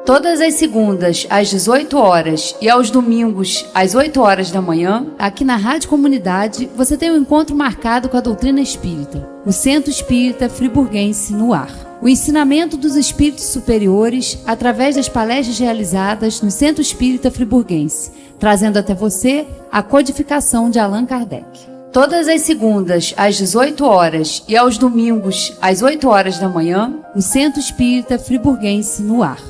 Todas as segundas, às 18 horas e aos domingos, às 8 horas da manhã, aqui na Rádio Comunidade, você tem um encontro marcado com a doutrina espírita, o Centro Espírita Friburguense no ar. O ensinamento dos espíritos superiores através das palestras realizadas no Centro Espírita Friburguense, trazendo até você a codificação de Allan Kardec. Todas as segundas, às 18 horas e aos domingos, às 8 horas da manhã, o Centro Espírita Friburguense no ar.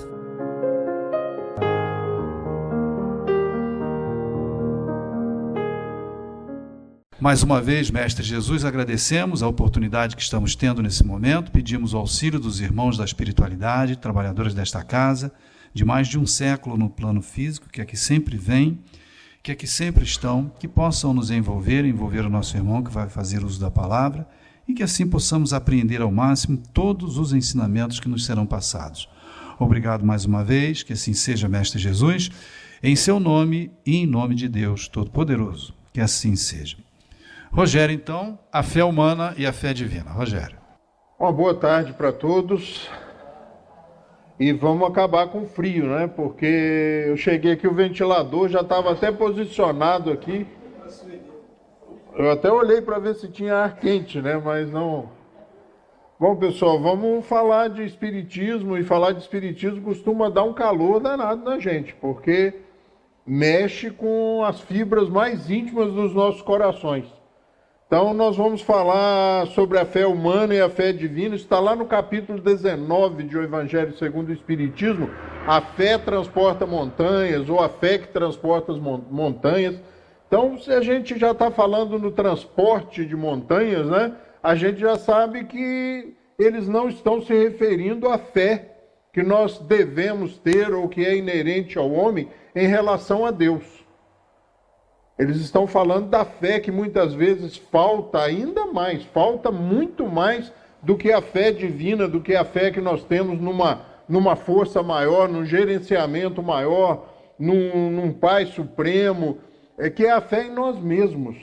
Mais uma vez, Mestre Jesus, agradecemos a oportunidade que estamos tendo nesse momento, pedimos o auxílio dos irmãos da espiritualidade, trabalhadores desta casa, de mais de um século no plano físico, que aqui sempre vêm, que aqui sempre estão, que possam nos envolver o nosso irmão que vai fazer uso da palavra, e que assim possamos apreender ao máximo todos os ensinamentos que nos serão passados. Obrigado mais uma vez, que assim seja, Mestre Jesus, em seu nome e em nome de Deus Todo-Poderoso, que assim seja. Rogério, então, a fé humana e a fé divina. Rogério. Uma boa tarde para todos. E vamos acabar com o frio, né? Porque eu cheguei aqui, o ventilador já estava até posicionado aqui. Eu até olhei para ver se tinha ar quente, né? Mas não. Bom, pessoal, vamos falar de espiritismo. E falar de espiritismo costuma dar um calor danado na gente, porque mexe com as fibras mais íntimas dos nossos corações. Então, nós vamos falar sobre a fé humana e a fé divina. Está lá no capítulo 19 de O Evangelho segundo o Espiritismo. A fé transporta montanhas, ou a fé que transporta as montanhas. Então, se a gente já está falando no transporte de montanhas, né, a gente já sabe que eles não estão se referindo à fé que nós devemos ter, ou que é inerente ao homem, em relação a Deus. Eles estão falando da fé que muitas vezes falta ainda mais, falta muito mais do que a fé divina, do que a fé que nós temos numa força maior, num gerenciamento maior, num Pai Supremo, que é a fé em nós mesmos.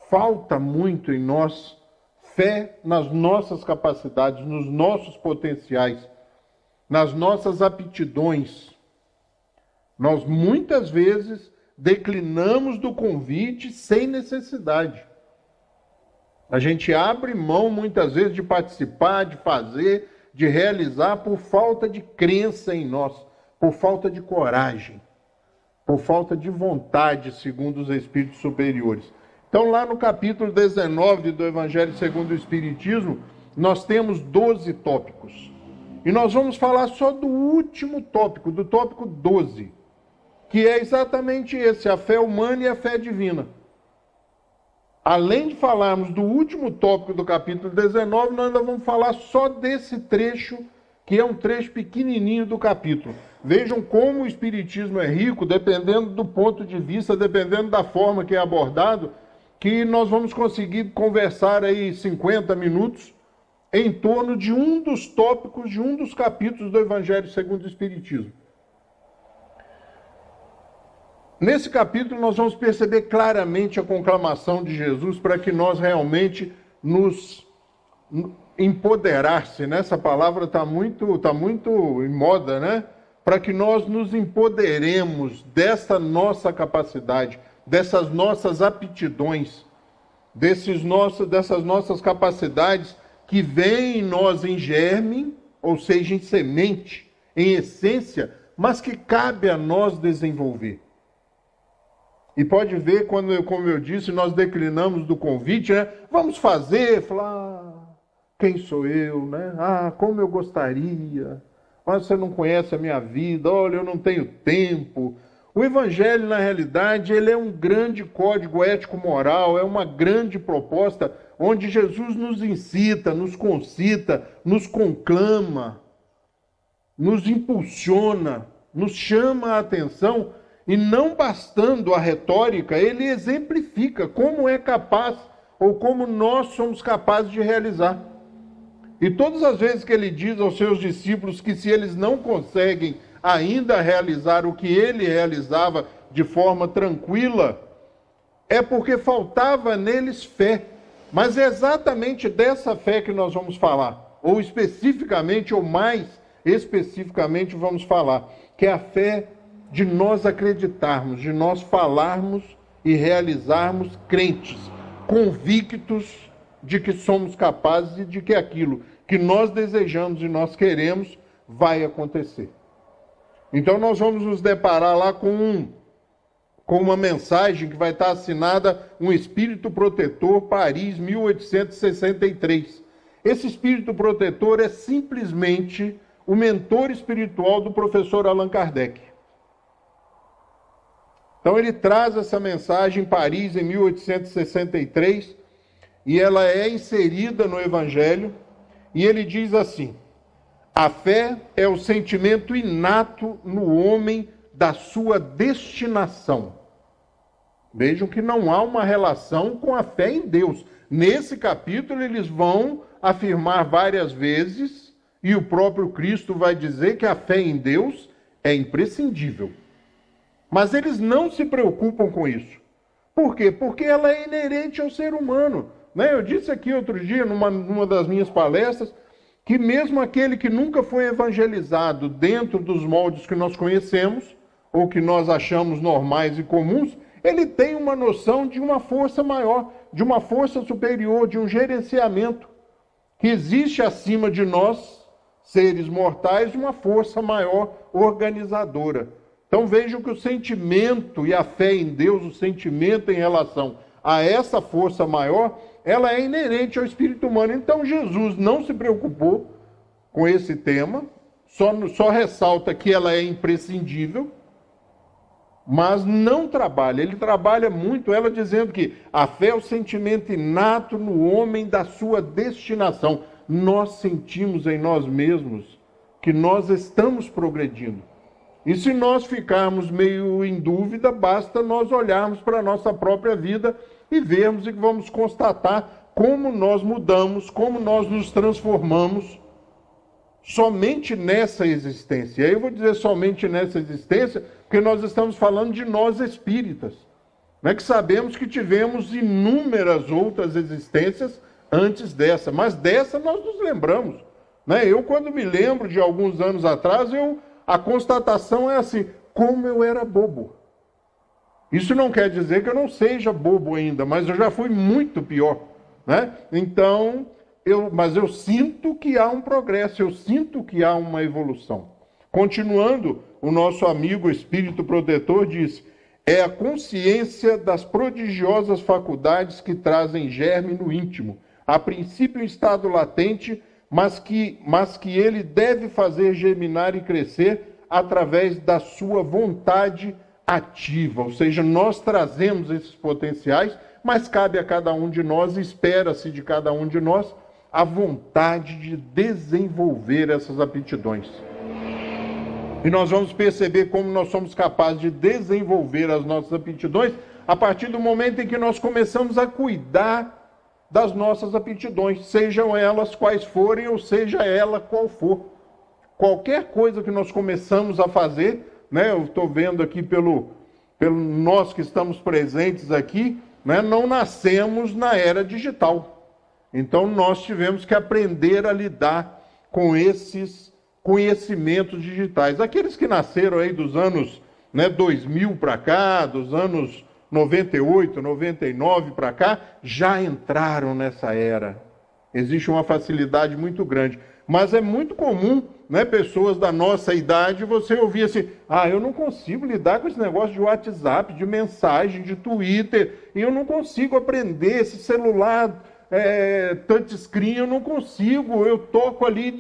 Falta muito em nós fé nas nossas capacidades, nos nossos potenciais, nas nossas aptidões. Nós muitas vezes declinamos do convite sem necessidade. A gente abre mão muitas vezes de participar, de fazer, de realizar por falta de crença em nós, por falta de coragem, por falta de vontade, segundo os espíritos superiores. Então, lá no capítulo 19 do Evangelho segundo o Espiritismo, nós temos 12 tópicos. E nós vamos falar só do último tópico, do tópico 12. Que é exatamente esse, a fé humana e a fé divina. Além de falarmos do último tópico do capítulo 19, nós ainda vamos falar só desse trecho, que é um trecho pequenininho do capítulo. Vejam como o Espiritismo é rico, dependendo do ponto de vista, dependendo da forma que é abordado, que nós vamos conseguir conversar aí 50 minutos em torno de um dos tópicos, de um dos capítulos do Evangelho segundo o Espiritismo. Nesse capítulo nós vamos perceber claramente a conclamação de Jesus para que nós realmente nos empoderar-se, né? Essa palavra está muito em moda, né? Para que nós nos empoderemos dessa nossa capacidade, dessas nossas aptidões, dessas nossas capacidades que vêm em nós em germe, ou seja, em semente, em essência, mas que cabe a nós desenvolver. E pode ver, como eu disse, nós declinamos do convite, né? Vamos fazer, falar, quem sou eu, né? Como eu gostaria, mas você não conhece a minha vida, olha, eu não tenho tempo. O Evangelho, na realidade, ele é um grande código ético-moral, é uma grande proposta, onde Jesus nos incita, nos concita, nos conclama, nos impulsiona, nos chama a atenção. E não bastando a retórica, ele exemplifica como é capaz, ou como nós somos capazes de realizar. E todas as vezes que ele diz aos seus discípulos que se eles não conseguem ainda realizar o que ele realizava de forma tranquila, é porque faltava neles fé. Mas é exatamente dessa fé que nós vamos falar, ou especificamente, ou mais, especificamente vamos falar, que é a fé de nós acreditarmos, de nós falarmos e realizarmos crentes, convictos de que somos capazes e de que aquilo que nós desejamos e nós queremos vai acontecer. Então nós vamos nos deparar lá com uma mensagem que vai estar assinada Um Espírito Protetor, Paris, 1863. Esse Espírito Protetor é simplesmente o mentor espiritual do professor Allan Kardec. Então ele traz essa mensagem em Paris, em 1863, e ela é inserida no Evangelho, e ele diz assim: a fé é o sentimento inato no homem da sua destinação. Vejam que não há uma relação com a fé em Deus. Nesse capítulo eles vão afirmar várias vezes, e o próprio Cristo vai dizer que a fé em Deus é imprescindível. Mas eles não se preocupam com isso. Por quê? Porque ela é inerente ao ser humano. Eu disse aqui outro dia, numa das minhas palestras, que mesmo aquele que nunca foi evangelizado dentro dos moldes que nós conhecemos, ou que nós achamos normais e comuns, ele tem uma noção de uma força maior, de uma força superior, de um gerenciamento que existe acima de nós, seres mortais, uma força maior organizadora. Então vejam que o sentimento e a fé em Deus, o sentimento em relação a essa força maior, ela é inerente ao espírito humano. Então Jesus não se preocupou com esse tema, só ressalta que ela é imprescindível, mas não trabalha. Ele trabalha muito ela dizendo que a fé é o sentimento inato no homem da sua destinação. Nós sentimos em nós mesmos que nós estamos progredindo. E se nós ficarmos meio em dúvida, basta nós olharmos para a nossa própria vida e vermos e vamos constatar como nós mudamos, como nós nos transformamos somente nessa existência. E aí eu vou dizer somente nessa existência, porque nós estamos falando de nós espíritas, que sabemos que tivemos inúmeras outras existências antes dessa, mas dessa nós nos lembramos. Eu, quando me lembro de alguns anos atrás, a constatação é assim: como eu era bobo. Isso não quer dizer que eu não seja bobo ainda, mas eu já fui muito pior. Então, mas eu sinto que há um progresso, eu sinto que há uma evolução. Continuando, o nosso amigo Espírito Protetor diz: é a consciência das prodigiosas faculdades que trazem germe no íntimo, a princípio em estado latente, mas que ele deve fazer germinar e crescer através da sua vontade ativa. Ou seja, nós trazemos esses potenciais, mas cabe a cada um de nós, espera-se de cada um de nós, a vontade de desenvolver essas aptidões. E nós vamos perceber como nós somos capazes de desenvolver as nossas aptidões a partir do momento em que nós começamos a cuidar das nossas aptidões, sejam elas quais forem, ou seja ela qual for. Qualquer coisa que nós começamos a fazer, eu estou vendo aqui pelo nós que estamos presentes aqui, não nascemos na era digital. Então nós tivemos que aprender a lidar com esses conhecimentos digitais. Aqueles que nasceram aí dos anos 2000 para cá, dos anos 98, 99 para cá, já entraram nessa era. Existe uma facilidade muito grande. Mas é muito comum, pessoas da nossa idade, você ouvir assim: eu não consigo lidar com esse negócio de WhatsApp, de mensagem, de Twitter, e eu não consigo aprender esse celular touchscreen, eu não consigo, eu toco ali,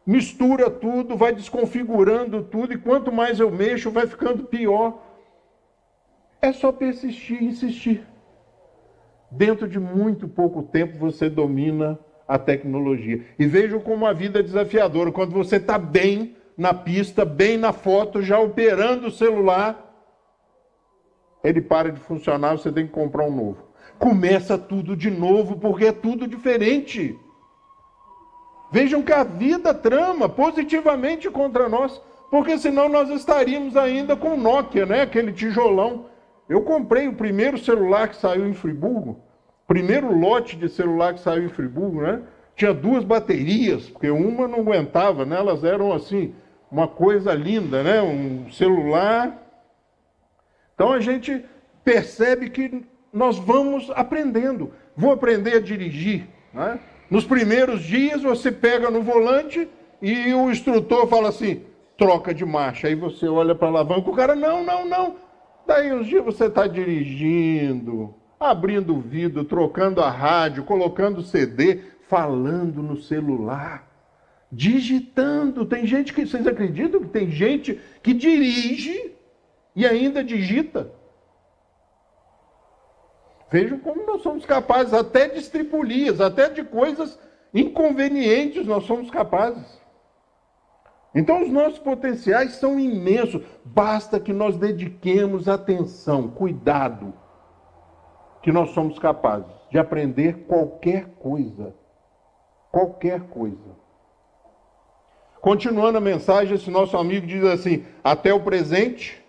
mistura tudo, vai desconfigurando tudo, e quanto mais eu mexo, vai ficando pior. É só persistir e insistir. Dentro de muito pouco tempo você domina a tecnologia. E vejam como a vida é desafiadora. Quando você está bem na pista, bem na foto, já operando o celular, ele para de funcionar, você tem que comprar um novo. Começa tudo de novo, porque é tudo diferente. Vejam que a vida trama positivamente contra nós, porque senão nós estaríamos ainda com o Nokia, aquele tijolão. Eu comprei o primeiro celular que saiu em Friburgo, primeiro lote de celular que saiu em Friburgo, Tinha 2 baterias, porque uma não aguentava, né? Elas eram assim, uma coisa linda, né? Um celular. Então a gente percebe que nós vamos aprendendo. Vou aprender a dirigir, né? Nos primeiros dias você pega no volante e o instrutor fala assim, troca de marcha. Aí você olha para a alavanca, o cara, não. Daí uns dias você está dirigindo, abrindo o vidro, trocando a rádio, colocando o CD, falando no celular, digitando. Tem gente que, vocês acreditam que tem gente que dirige e ainda digita? Vejam como nós somos capazes, até de estripulias, até de coisas inconvenientes nós somos capazes. Então os nossos potenciais são imensos, basta que nós dediquemos atenção, cuidado, que nós somos capazes de aprender qualquer coisa. Qualquer coisa. Continuando a mensagem, esse nosso amigo diz assim, até o presente,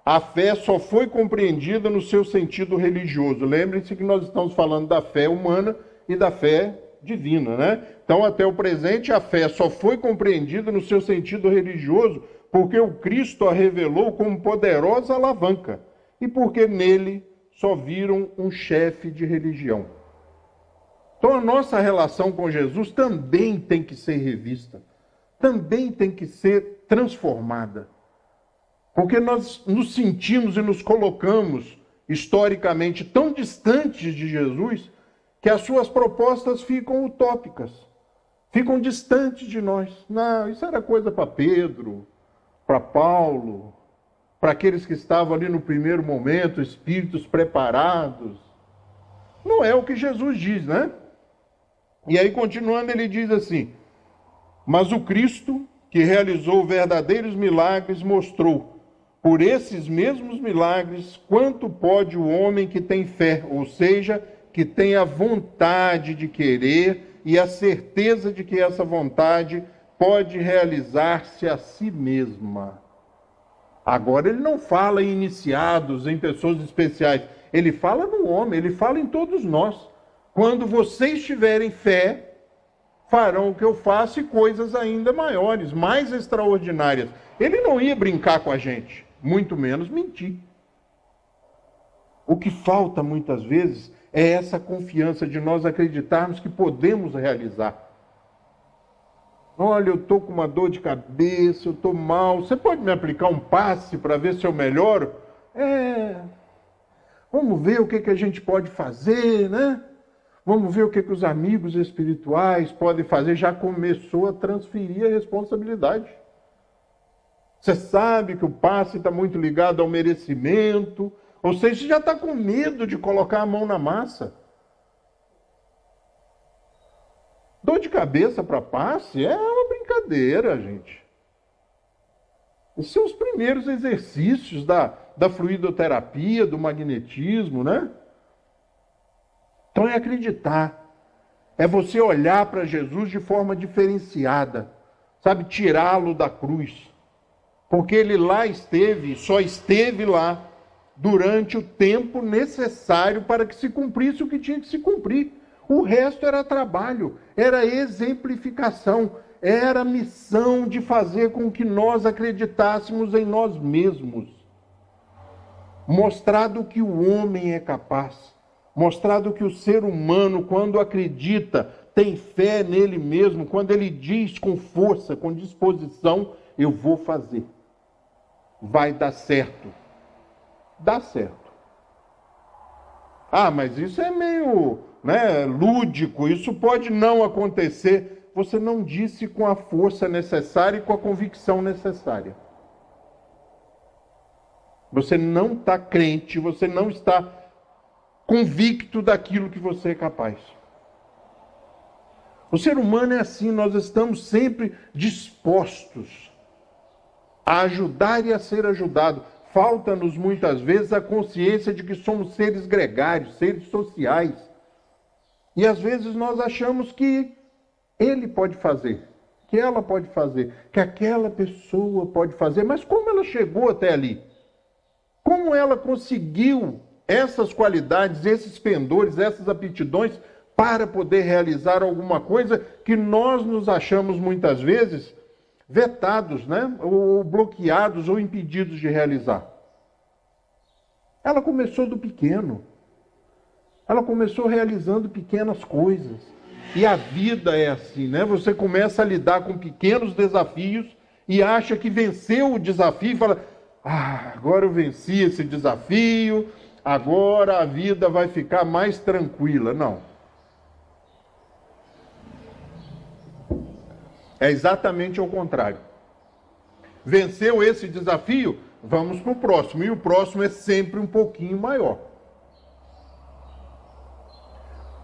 a fé só foi compreendida no seu sentido religioso. Lembrem-se que nós estamos falando da fé humana e da fé divina, né? Então, até o presente, a fé só foi compreendida no seu sentido religioso porque o Cristo a revelou como poderosa alavanca e porque nele só viram um chefe de religião. Então, a nossa relação com Jesus também tem que ser revista, também tem que ser transformada. Porque nós nos sentimos e nos colocamos historicamente tão distantes de Jesus que as suas propostas ficam utópicas, ficam distantes de nós. Não, isso era coisa para Pedro, para Paulo, para aqueles que estavam ali no primeiro momento, espíritos preparados. Não é o que Jesus diz, né? E aí, continuando, ele diz assim, mas o Cristo, que realizou verdadeiros milagres, mostrou, por esses mesmos milagres, quanto pode o homem que tem fé, ou seja, que tem a vontade de querer e a certeza de que essa vontade pode realizar-se a si mesma. Agora ele não fala em iniciados, em pessoas especiais, ele fala no homem, ele fala em todos nós. Quando vocês tiverem fé, farão o que eu faço e coisas ainda maiores, mais extraordinárias. Ele não ia brincar com a gente, muito menos mentir. O que falta muitas vezes é essa confiança de nós acreditarmos que podemos realizar. Olha, eu estou com uma dor de cabeça, eu estou mal, você pode me aplicar um passe para ver se eu melhoro? Vamos ver o que a gente pode fazer, né? Vamos ver o que os amigos espirituais podem fazer. Já começou a transferir a responsabilidade. Você sabe que o passe está muito ligado ao merecimento, ou seja, você já está com medo de colocar a mão na massa. Dor de cabeça para passe é uma brincadeira, gente. Esses são os primeiros exercícios da fluidoterapia, do magnetismo, né? Então é acreditar, é você olhar para Jesus de forma diferenciada, sabe, tirá-lo da cruz, porque ele lá esteve, só esteve lá durante o tempo necessário para que se cumprisse o que tinha que se cumprir. O resto era trabalho, era exemplificação, era missão de fazer com que nós acreditássemos em nós mesmos, mostrado que o homem é capaz, mostrado que o ser humano, quando acredita, tem fé nele mesmo, quando ele diz com força, com disposição, eu vou fazer, vai dar certo. Dá certo. Mas isso é meio, lúdico, isso pode não acontecer. Você não disse com a força necessária e com a convicção necessária. Você não está crente, você não está convicto daquilo que você é capaz. O ser humano é assim, nós estamos sempre dispostos a ajudar e a ser ajudado. Falta-nos muitas vezes a consciência de que somos seres gregários, seres sociais. E às vezes nós achamos que ele pode fazer, que ela pode fazer, que aquela pessoa pode fazer. Mas como ela chegou até ali? Como ela conseguiu essas qualidades, esses pendores, essas aptidões para poder realizar alguma coisa que nós nos achamos muitas vezes vetados, né? Ou bloqueados ou impedidos de realizar. Ela começou do pequeno. Ela começou realizando pequenas coisas. E a vida é assim, né? Você começa a lidar com pequenos desafios e acha que venceu o desafio e fala: agora eu venci esse desafio, agora a vida vai ficar mais tranquila. Não. É exatamente ao contrário. Venceu esse desafio, vamos para o próximo. E o próximo é sempre um pouquinho maior.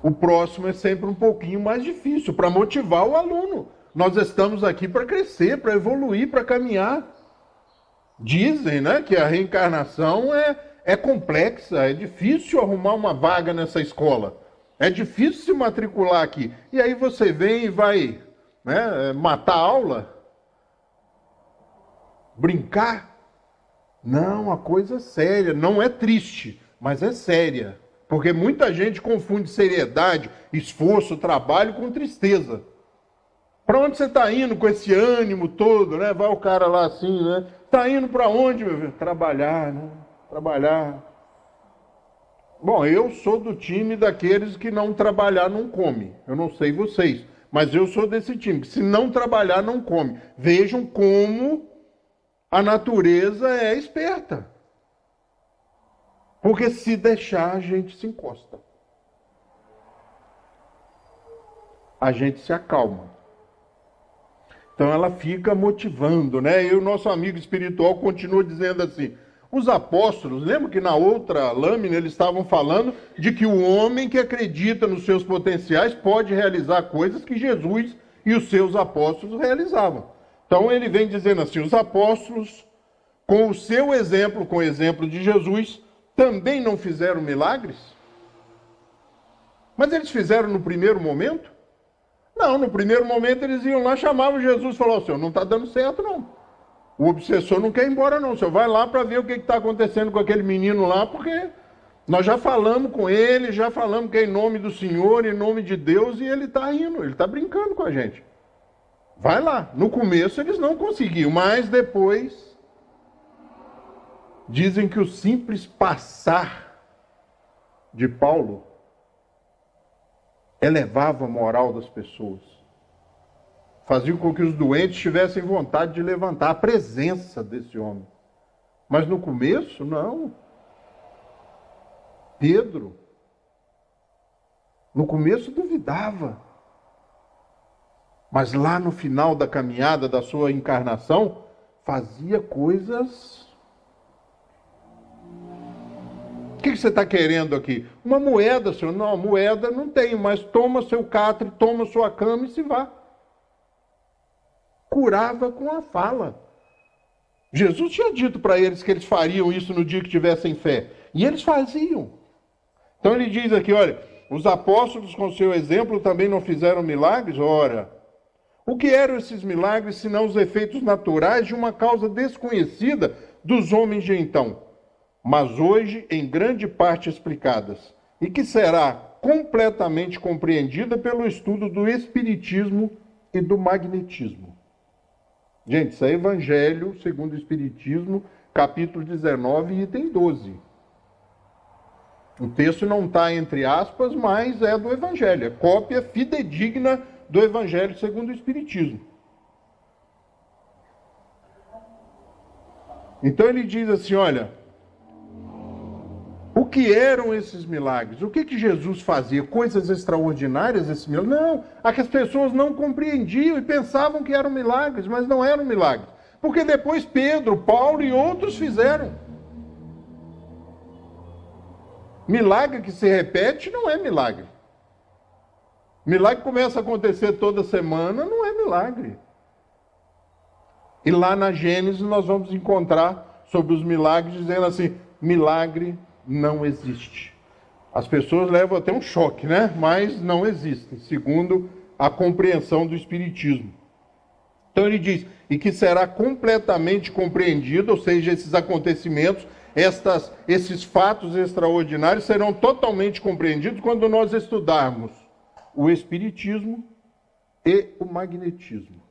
O próximo é sempre um pouquinho mais difícil, para motivar o aluno. Nós estamos aqui para crescer, para evoluir, para caminhar. Dizem, né, que a reencarnação é complexa, é difícil arrumar uma vaga nessa escola. É difícil se matricular aqui. E aí você vem e vai, né, matar a aula? Brincar? Não, a coisa é séria. Não é triste, mas é séria. Porque muita gente confunde seriedade, esforço, trabalho com tristeza. Para onde você está indo com esse ânimo todo, né? Vai o cara lá assim, né? Está indo para onde, meu filho? Trabalhar, né? Trabalhar. Bom, eu sou do time daqueles que não trabalhar não come. Eu não sei vocês, mas eu sou desse time, que se não trabalhar não come. Vejam como a natureza é esperta. Porque se deixar, a gente se encosta. A gente se acalma. Então ela fica motivando, né? E o nosso amigo espiritual continua dizendo assim: os apóstolos, lembra que na outra lâmina eles estavam falando de que o homem que acredita nos seus potenciais pode realizar coisas que Jesus e os seus apóstolos realizavam. Então ele vem dizendo assim: os apóstolos, com o seu exemplo, com o exemplo de Jesus, também não fizeram milagres? Mas eles fizeram no primeiro momento? Não, no primeiro momento eles iam lá, chamavam Jesus e falavam: o senhor não está dando certo não. O obsessor não quer ir embora não. O senhor vai lá para ver o que está acontecendo com aquele menino lá, porque nós já falamos com ele, já falamos que é em nome do Senhor, em nome de Deus, e ele está rindo, ele está brincando com a gente. Vai lá. No começo eles não conseguiam, mas depois dizem que o simples passar de Paulo elevava a moral das pessoas. Fazia com que os doentes tivessem vontade de levantar a presença desse homem. Mas no começo, não. Pedro, no começo duvidava. Mas lá no final da caminhada da sua encarnação, fazia coisas... O que você está querendo aqui? Uma moeda, senhor. Não, moeda não tenho, mas toma seu catre, toma sua cama e se vá. Curava com a fala. Jesus tinha dito para eles que eles fariam isso no dia que tivessem fé. E eles faziam. Então ele diz aqui, olha, os apóstolos com seu exemplo também não fizeram milagres? Ora, o que eram esses milagres senão os efeitos naturais de uma causa desconhecida dos homens de então, mas hoje em grande parte explicadas, e que será completamente compreendida pelo estudo do espiritismo e do magnetismo. Gente, isso é Evangelho segundo o Espiritismo, capítulo 19, item 12. O texto não está entre aspas, mas é do Evangelho, é cópia fidedigna do Evangelho segundo o Espiritismo. Então ele diz assim, olha, o que eram esses milagres? O que Jesus fazia? Coisas extraordinárias esses milagres? Não, as pessoas não compreendiam e pensavam que eram milagres, mas não eram milagres. Porque depois Pedro, Paulo e outros fizeram. Milagre que se repete não é milagre. Milagre que começa a acontecer toda semana não é milagre. E lá na Gênesis nós vamos encontrar sobre os milagres dizendo assim, milagre não existe. As pessoas levam até um choque, né? Mas não existem, segundo a compreensão do Espiritismo. Então ele diz, e que será completamente compreendido, ou seja, esses acontecimentos, esses fatos extraordinários serão totalmente compreendidos quando nós estudarmos o espiritismo e o magnetismo.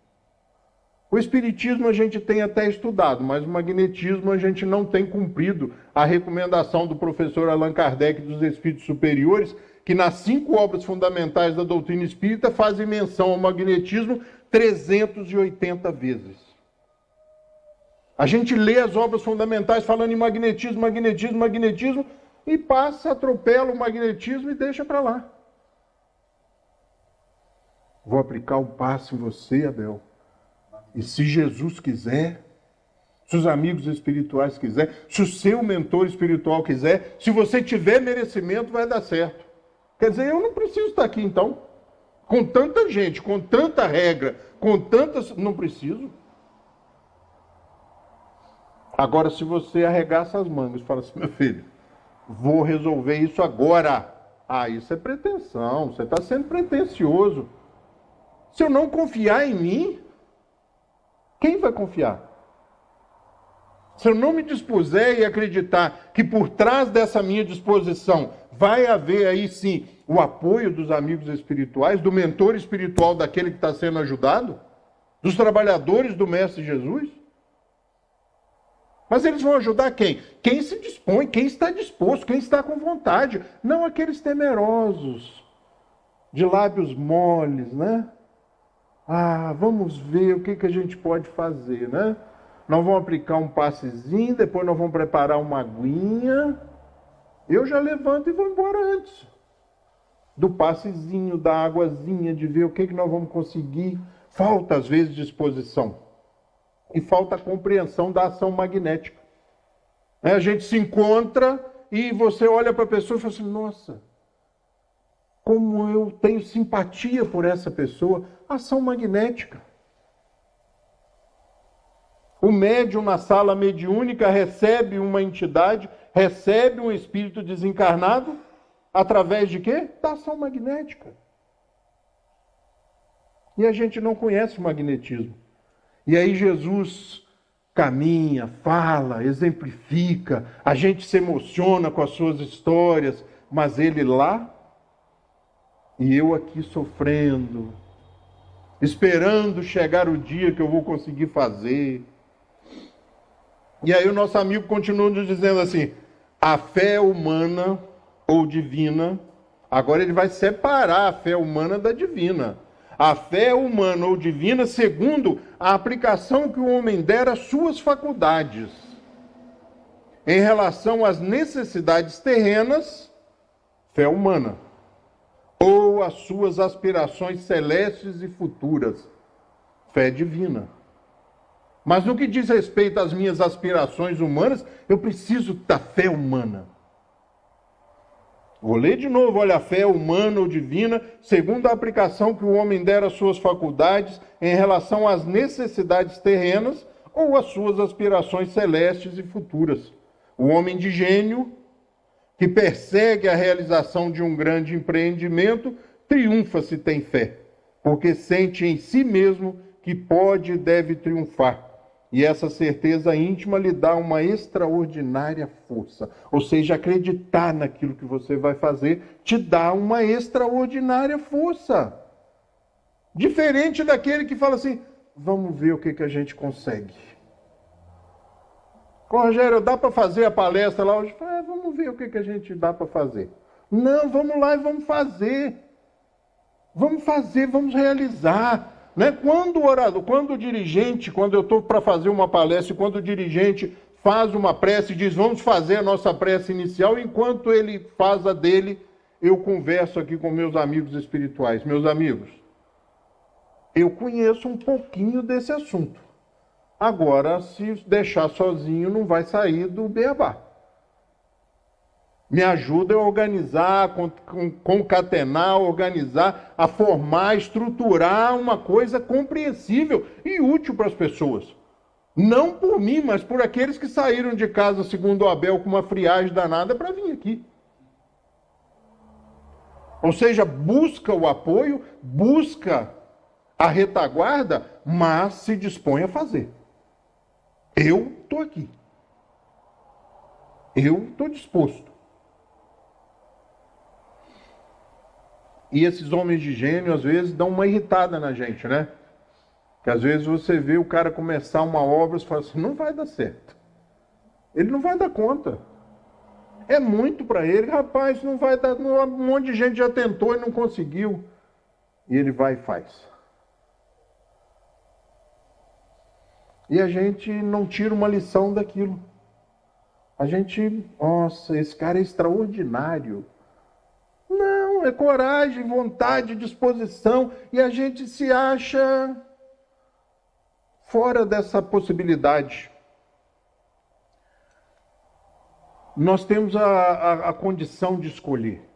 O espiritismo a gente tem até estudado, mas o magnetismo a gente não tem cumprido a recomendação do professor Allan Kardec dos Espíritos Superiores, que nas 5 obras fundamentais da doutrina espírita fazem menção ao magnetismo 380 vezes. A gente lê as obras fundamentais falando em magnetismo, magnetismo, magnetismo, e passa, atropela o magnetismo e deixa para lá. Vou aplicar o passe em você, Abel. E se Jesus quiser, se os amigos espirituais quiserem, se o seu mentor espiritual quiser, se você tiver merecimento, vai dar certo. Quer dizer, eu não preciso estar aqui então. Com tanta gente, com tanta regra, com tantas... Não preciso. Agora, se você arregaça as mangas e fala assim, meu filho, vou resolver isso agora. Ah, isso é pretensão, você está sendo pretensioso. Se eu não confiar em mim, quem vai confiar? Se eu não me dispuser e acreditar que por trás dessa minha disposição vai haver aí sim o apoio dos amigos espirituais, do mentor espiritual daquele que está sendo ajudado, dos trabalhadores do Mestre Jesus. Mas eles vão ajudar quem? Quem se dispõe, quem está disposto, quem está com vontade. Não aqueles temerosos, de lábios moles, né? Ah, vamos ver o que a gente pode fazer, né? Nós vamos aplicar um passezinho, depois nós vamos preparar uma aguinha. Eu já levanto e vou embora antes do passezinho, da águazinha, de ver o que nós vamos conseguir. Falta, às vezes, disposição. E falta a compreensão da ação magnética. A gente se encontra e você olha para a pessoa e fala assim, nossa, como eu tenho simpatia por essa pessoa. Ação magnética. O médium na sala mediúnica recebe uma entidade, recebe um espírito desencarnado, através de quê? Da ação magnética. E a gente não conhece o magnetismo. E aí Jesus caminha, fala, exemplifica, a gente se emociona com as suas histórias, mas ele lá e eu aqui sofrendo, esperando chegar o dia que eu vou conseguir fazer. E aí o nosso amigo continua nos dizendo assim, a fé humana ou divina, agora ele vai separar a fé humana da divina. A fé humana ou divina segundo a aplicação que o homem der às suas faculdades. Em relação às necessidades terrenas, fé humana. Ou às suas aspirações celestes e futuras, fé divina. Mas no que diz respeito às minhas aspirações humanas, eu preciso da fé humana. Vou ler de novo, olha, a fé humana ou divina, segundo a aplicação que o homem der às suas faculdades em relação às necessidades terrenas ou às suas aspirações celestes e futuras. O homem de gênio, que persegue a realização de um grande empreendimento, triunfa se tem fé, porque sente em si mesmo que pode e deve triunfar. E essa certeza íntima lhe dá uma extraordinária força. Ou seja, acreditar naquilo que você vai fazer te dá uma extraordinária força. Diferente daquele que fala assim, vamos ver o que a gente consegue. Rogério, dá para fazer a palestra lá hoje? Vamos ver o que a gente dá para fazer. Não, vamos lá e vamos fazer. Vamos fazer, vamos realizar. Né? Quando o dirigente, quando eu estou para fazer uma palestra, quando o dirigente faz uma prece e diz, vamos fazer a nossa prece inicial, enquanto ele faz a dele, eu converso aqui com meus amigos espirituais. Meus amigos, eu conheço um pouquinho desse assunto. Agora, se deixar sozinho, não vai sair do beabá. Me ajuda a organizar, concatenar, organizar, a formar, estruturar uma coisa compreensível e útil para as pessoas. Não por mim, mas por aqueles que saíram de casa, segundo o Abel, com uma friagem danada para vir aqui. Ou seja, busca o apoio, busca a retaguarda, mas se dispõe a fazer. Eu estou aqui. Eu estou disposto. E esses homens de gênio, às vezes, dão uma irritada na gente, né? Que às vezes você vê o cara começar uma obra e fala assim, não vai dar certo. Ele não vai dar conta. É muito para ele, rapaz, não vai dar. Um monte de gente já tentou e não conseguiu. E ele vai e faz. E a gente não tira uma lição daquilo. A gente, nossa, esse cara é extraordinário. Não, é coragem, vontade, disposição. E a gente se acha fora dessa possibilidade. Nós temos a condição de escolher.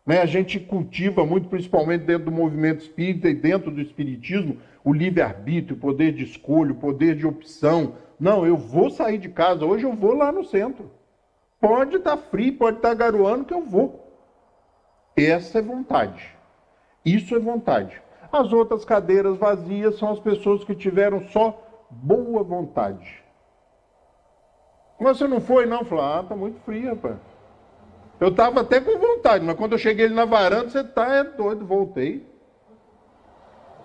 Né? A gente cultiva muito, principalmente dentro do movimento espírita e dentro do espiritismo, o livre-arbítrio, o poder de escolha, o poder de opção. Não, eu vou sair de casa, hoje eu vou lá no centro. Pode estar frio, pode estar garoando, que eu vou. Essa é vontade. Isso é vontade. As outras cadeiras vazias são as pessoas que tiveram só boa vontade. Mas você não foi, não? Falei, tá muito frio, rapaz. Eu estava até com vontade, mas quando eu cheguei ali na varanda, você é doido, voltei.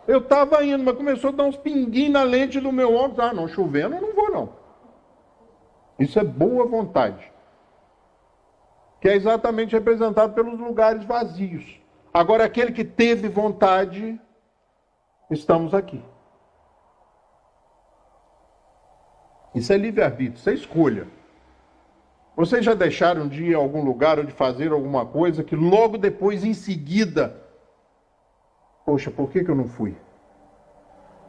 Eu estava indo, mas começou a dar uns pinguinhos na lente do meu óculos. Não, chovendo eu não vou, não. Isso é boa vontade. Que é exatamente representado pelos lugares vazios. Agora, aquele que teve vontade, estamos aqui. Isso é livre-arbítrio, isso é escolha. Vocês já deixaram de ir a algum lugar ou de fazer alguma coisa que logo depois, em seguida, poxa, por que eu não fui?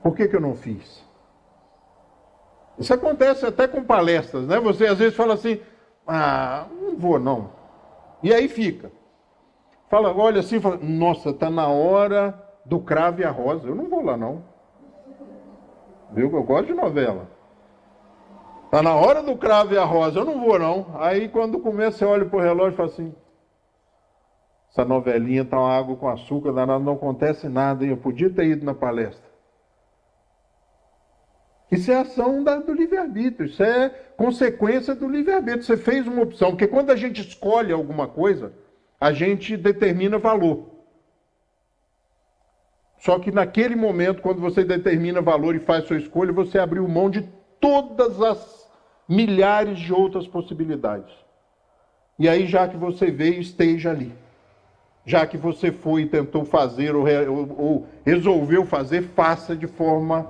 Por que eu não fiz? Isso acontece até com palestras, né? Você às vezes fala assim, não vou não. E aí fica. Fala, olha assim, fala, nossa, está na hora do Cravo e a Rosa. Eu não vou lá não. Viu? Eu gosto de novela. Está na hora do Cravo e a Rosa, eu não vou não. Aí quando começa, você olha pro relógio e fala assim, essa novelinha tá uma água com açúcar, não acontece nada, hein? Eu podia ter ido na palestra. Isso é ação do livre-arbítrio, isso é consequência do livre-arbítrio. Você fez uma opção, porque quando a gente escolhe alguma coisa, a gente determina valor. Só que naquele momento, quando você determina valor e faz sua escolha, você abriu mão de todas as milhares de outras possibilidades. E aí, já que você veio, esteja ali. Já que você foi e tentou fazer ou resolveu fazer, faça de forma